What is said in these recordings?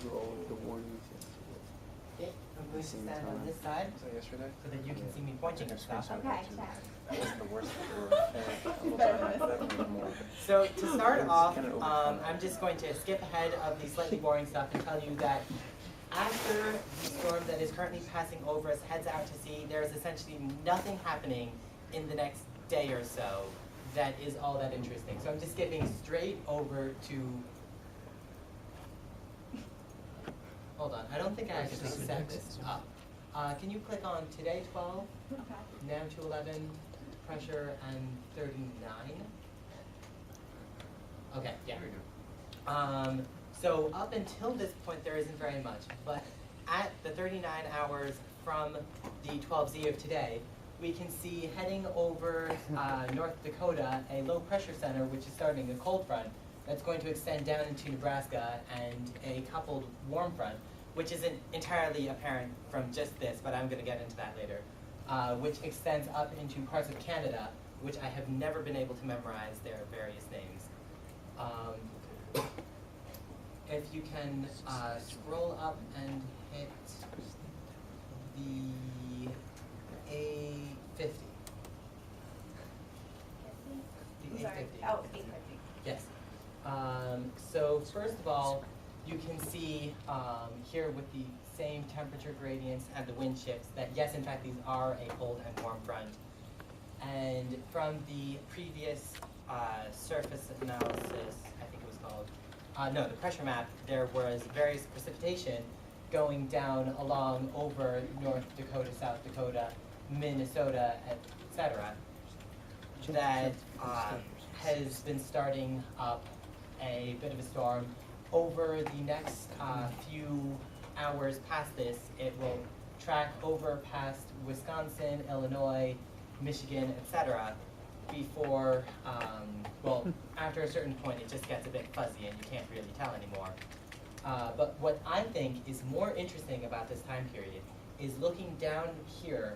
through all of the warnings Okay, I'm going to stand on this side so yesterday. so that you can see me pointing at stuff. Okay, That was the worst So to start off, I'm just going to skip ahead of the slightly boring stuff and tell you that after the storm that is currently passing over us heads out to sea, there is essentially nothing happening in the next day or so that is all that interesting. So I'm just skipping straight over to, hold on, I don't think I actually set this up. Can you click on today 12, okay. now to 11, pressure and 39? Okay, yeah. There we go. So up until this point, there isn't very much, but at the 39 hours from the 12Z of today, we can see heading over North Dakota, a low pressure center, which is starting a cold front, that's going to extend down into Nebraska, and a coupled warm front, which isn't entirely apparent from just this, but I'm gonna get into that later, which extends up into parts of Canada, which I have never been able to memorize their various names. If you can scroll up and hit the A50. The Sorry. A50. Oh, 850. Yes. So first of all, you can see here with the same temperature gradients and the wind shifts that yes, in fact, these are a cold and warm front. And from the previous surface analysis, I think it was called, no, the pressure map, there was various precipitation going down along over North Dakota, South Dakota, Minnesota, etc. that has been starting up a bit of a storm. Over the next few hours past this, it will track over past Wisconsin, Illinois, Michigan, etc. before, well, after a certain point, it just gets a bit fuzzy and you can't really tell anymore. But what I think is more interesting about this time period is looking down here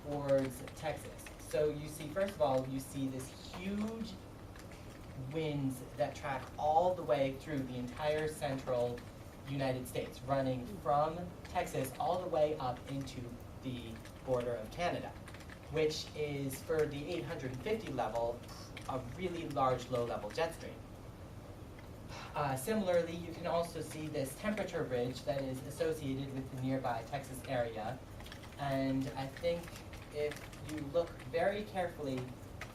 towards Texas. So you see, first of all, you see this huge winds that track all the way through the entire central United States, running from Texas all the way up into the border of Canada, which is, for the 850 level, a really large low-level jet stream. Similarly, you can also see this temperature ridge that is associated with the nearby Texas area. And I think if you look very carefully,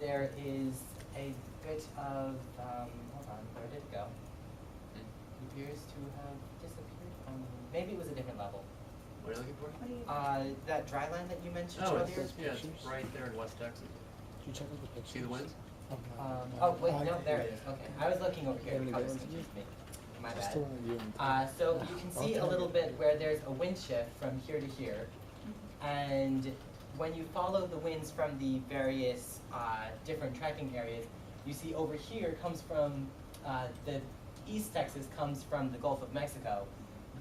there is a bit of, hold on, where did it go? It appears to have disappeared. Maybe it was a different level. What are you looking for? What do you? That dry line that you mentioned Oh, earlier. it's right there in West Texas. Did you check out the pictures? See the winds? Oh, wait, no, there it is. Okay, I was looking over here. Any Probably good ones? confused me. My Just bad. the one you and So you can see a little bit where there's a wind shift from here to here. And when you follow the winds from the various different tracking areas, you see over here comes from, the East Texas comes from the Gulf of Mexico,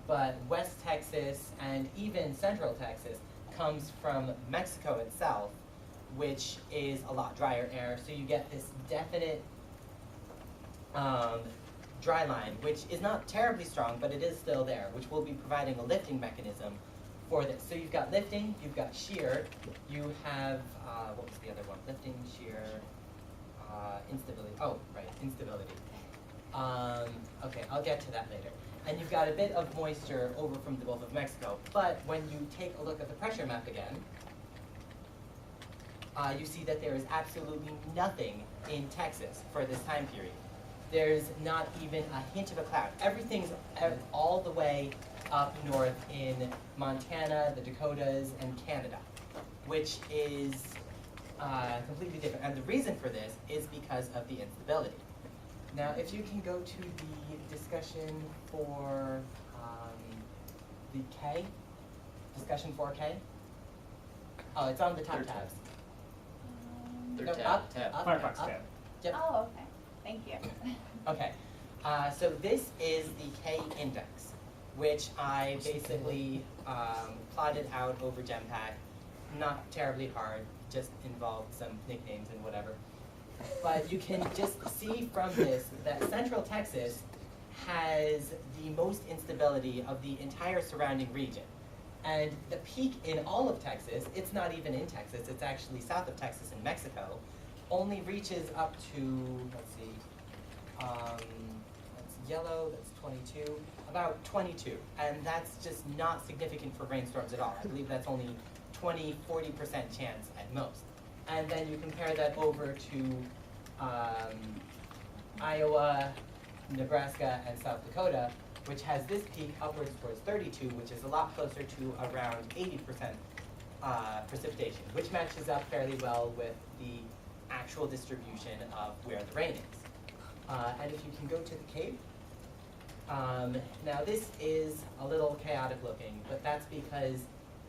but West Texas and even Central Texas comes from Mexico itself, which is a lot drier air. So you get this definite dry line, which is not terribly strong, but it is still there, which will be providing a lifting mechanism for this. So you've got lifting, you've got shear, you have, what was the other one? Lifting, shear, instability. Oh, right, instability. Okay, I'll get to that later. And you've got a bit of moisture over from the Gulf of Mexico. But when you take a look at the pressure map again, you see that there is absolutely nothing in Texas for this time period. There's not even a hint of a cloud. Everything's all the way up north in Montana, the Dakotas, and Canada, which is completely different. And the reason for this is because of the instability. Now, if you can go to the discussion for the K, discussion 4K. Oh, it's on the top Third tabs. Third No, tab, up, tab. up, Firefox up. tab. Yep. Oh, okay. Thank you. Okay, so this is the K index, which I basically plotted out over Genpack. Not terribly hard, just involved some nicknames and whatever. But you can just see from this that Central Texas has the most instability of the entire surrounding region. And the peak in all of Texas, it's not even in Texas, it's actually south of Texas in Mexico, only reaches up to, let's see, that's yellow, that's 22, about 22. And that's just not significant for rainstorms at all. I believe that's only 20, 40% chance at most. And then you compare that over to Iowa, Nebraska, and South Dakota, which has this peak upwards towards 32, which is a lot closer to around 80% precipitation, which matches up fairly well with the actual distribution of where the rain is. And if you can go to the Cape, now this is a little chaotic looking, but that's because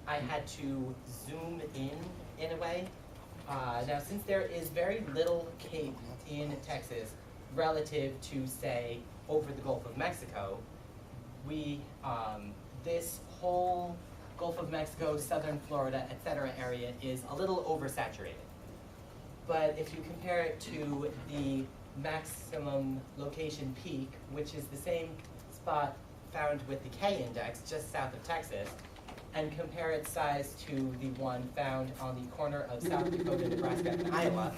I had to zoom in a way. Now since there is very little Cape in Texas relative to, say, over the Gulf of Mexico, this whole Gulf of Mexico, southern Florida, etc. area is a little oversaturated. But if you compare it to the maximum location peak, which is the same spot found with the K index just south of Texas, and compare its size to the one found on the corner of South Dakota, Nebraska, and Iowa,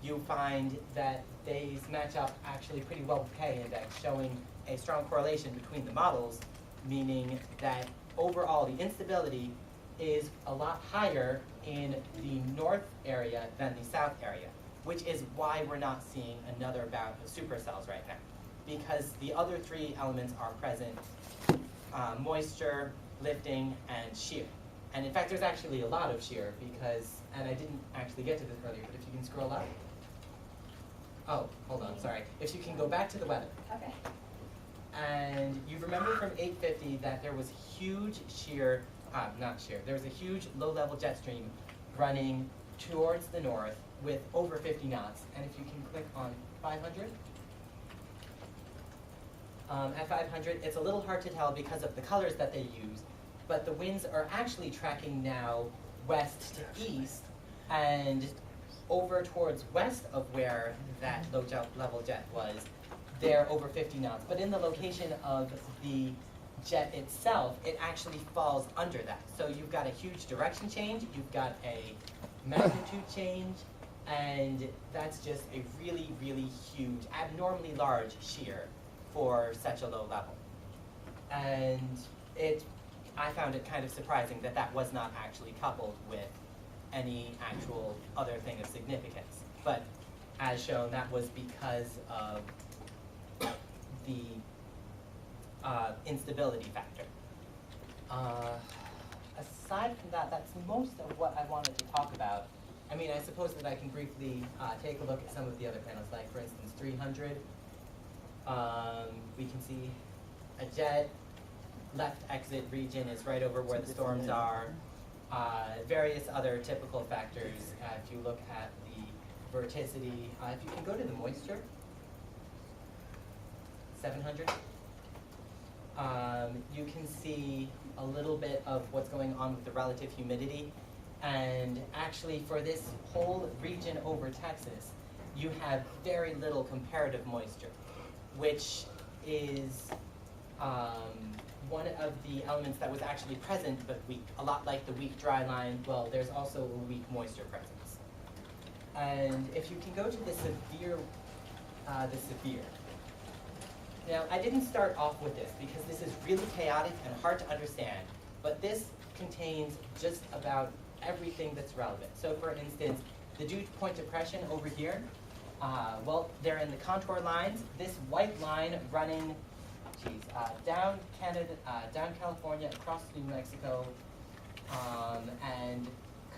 you find that these match up actually pretty well with K index, showing a strong correlation between the models, meaning that overall the instability is a lot higher in the north area than the south area, which is why we're not seeing another bout of supercells right now, because the other three elements are present: moisture, lifting, and shear. And in fact, there's actually a lot of shear because, and I didn't actually get to this earlier, but if you can scroll up. Oh, hold on, sorry. If you can go back to the weather. Okay. And you remember from 850 that there was huge shear, there was a huge low-level jet stream running towards the north with over 50 knots. And if you can click on 500. At 500, it's a little hard to tell because of the colors that they use, but the winds are actually tracking now west to east and over towards west of where that low-level jet was. They're over 50 knots, but in the location of the jet itself, it actually falls under that. So you've got a huge direction change, you've got a magnitude change, and that's just a really, really huge, abnormally large shear for such a low level. And I found it kind of surprising that that was not actually coupled with any actual other thing of significance. But as shown, that was because of the instability factor. Aside from that, that's most of what I wanted to talk about. I mean, I suppose that I can briefly take a look at some of the other panels, like for instance 300. We can see a jet, left exit region is right over where the storms are. Various other typical factors. If you look at the vorticity, if you can go to the moisture, 700. You can see a little bit of what's going on with the relative humidity. And actually for this whole region over Texas, you have very little comparative moisture, which is one of the elements that was actually present but weak. A lot like the weak dry line, well, there's also a weak moisture presence. And if you can go to the severe. Now, I didn't start off with this because this is really chaotic and hard to understand, but this contains just about everything that's relevant. So for instance, the dew point depression over here, well, they're in the contour lines. This white line running, down California, across New Mexico, and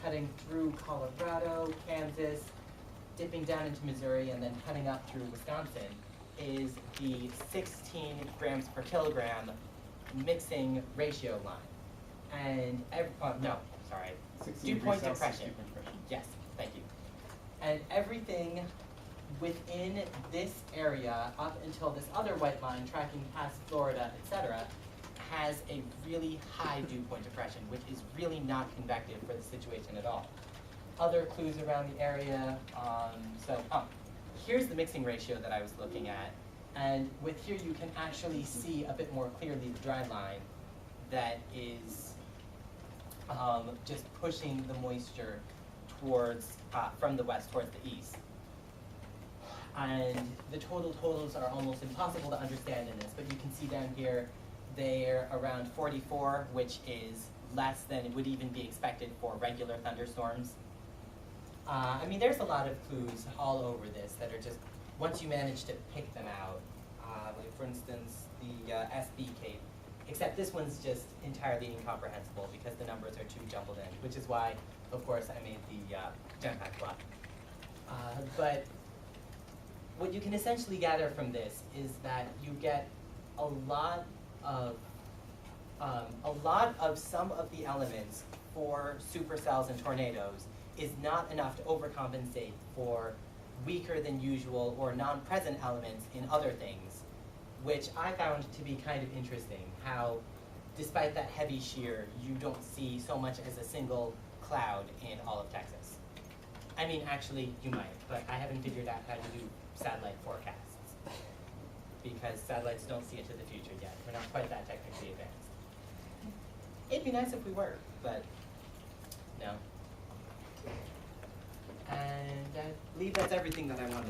cutting through Colorado, Kansas, dipping down into Missouri, and then cutting up through Wisconsin, is the 16 grams per kilogram mixing ratio line. And dew point depression. Yes, thank you. And everything within this area, up until this other white line tracking past Florida, etc., has a really high dew point depression, which is really not convective for the situation at all. Other clues around the area, here's the mixing ratio that I was looking at. And with here, you can actually see a bit more clearly the dry line that is just pushing the moisture towards, from the west towards the east. And the totals are almost impossible to understand in this, but you can see down here, they're around 44, which is less than would even be expected for regular thunderstorms. I mean, there's a lot of clues all over this that are just, once you manage to pick them out, like for instance, the SB Cape, except this one's just entirely incomprehensible because the numbers are too jumbled in, which is why, of course, I made the Genpack plot. But what you can essentially gather from this is that you get a lot of some of the elements for supercells and tornadoes is not enough to overcompensate for weaker than usual or non-present elements in other things, which I found to be kind of interesting, how despite that heavy shear, you don't see so much as a single cloud in all of Texas. I mean, actually, you might, but I haven't figured out how to do satellite forecasts because satellites don't see into the future yet. We're not quite that technically advanced. It'd be nice if we were, but no. And I believe that's everything that I wanted to